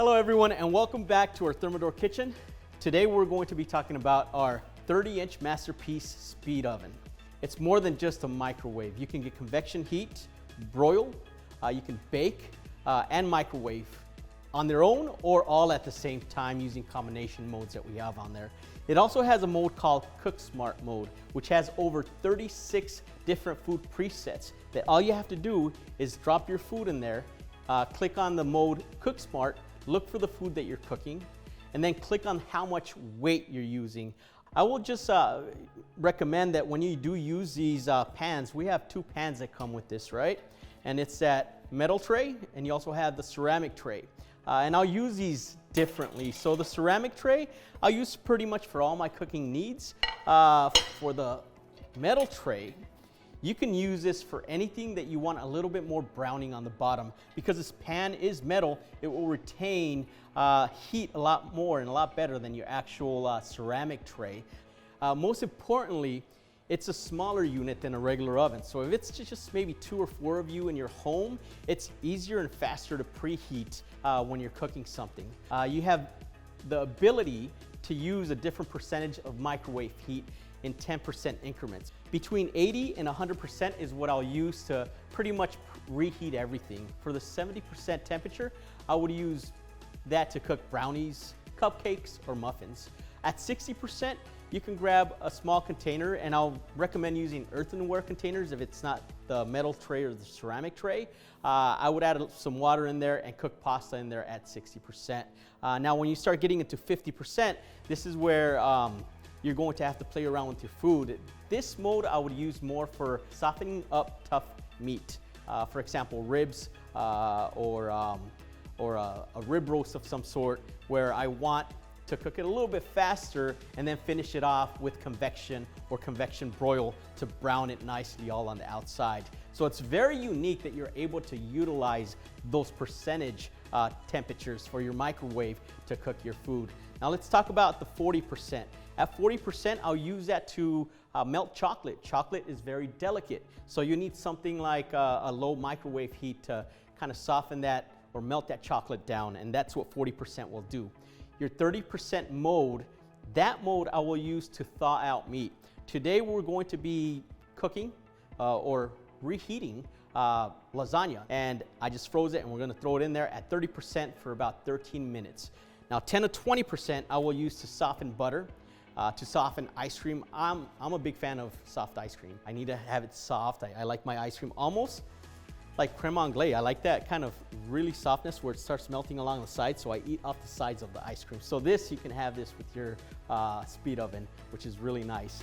Hello everyone and welcome back to our Thermador kitchen. Today we're going to be talking about our 30-inch masterpiece speed oven. It's more than just a microwave. You can get convection heat, broil, you can bake and microwave on their own or all at the same time using combination modes that we have on there. It also has a mode called Cook Smart mode, which has over 36 different food presets that all you have to do is drop your food in there, click on the mode Cook Smart, look for the food that you're cooking, and then click on how much weight you're using. I will just recommend that when you do use these pans, we have two pans that come with this, right? And it's that metal tray, and you also have the ceramic tray. And I'll use these differently. So the ceramic tray, I'll use pretty much for all my cooking needs. For the metal tray, you can use this for anything that you want a little bit more browning on the bottom. Because this pan is metal, it will retain heat a lot more and a lot better than your actual ceramic tray. Most importantly, it's a smaller unit than a regular oven. So if it's just maybe 2 or 4 of you in your home, it's easier and faster to preheat when you're cooking something. You have the ability to use a different percentage of microwave heat in 10% increments. Between 80 and 100% is what I'll use to pretty much reheat everything. For the 70% temperature, I would use that to cook brownies, cupcakes, or muffins. At 60%, you can grab a small container, and I'll recommend using earthenware containers if it's not the metal tray or the ceramic tray. I would add some water in there and cook pasta in there at 60%. Now when you start getting into 50%, this is where you're going to have to play around with your food. This mode I would use more for softening up tough meat. For example, ribs or a rib roast of some sort, where I want to cook it a little bit faster and then finish it off with convection or convection-broil to brown it nicely all on the outside. So it's very unique that you're able to utilize those percentage temperatures for your microwave to cook your food. Now let's talk about the 40%. At 40%, I'll use that to melt chocolate. Chocolate is very delicate, so you need something like a low microwave heat to kind of soften that or melt that chocolate down, and that's what 40% will do. Your 30% mode, that mode I will use to thaw out meat. Today we're going to be cooking or reheating lasagna, and I just froze it and we're gonna throw it in there at 30% for about 13 minutes. Now 10 to 20% I will use to soften butter, to soften ice cream. I'm a big fan of soft ice cream. I need to have it soft. I like my ice cream almost like creme anglaise. I like that kind of really softness where it starts melting along the sides, so I eat off the sides of the ice cream. So this, you can have this with your speed oven, which is really nice.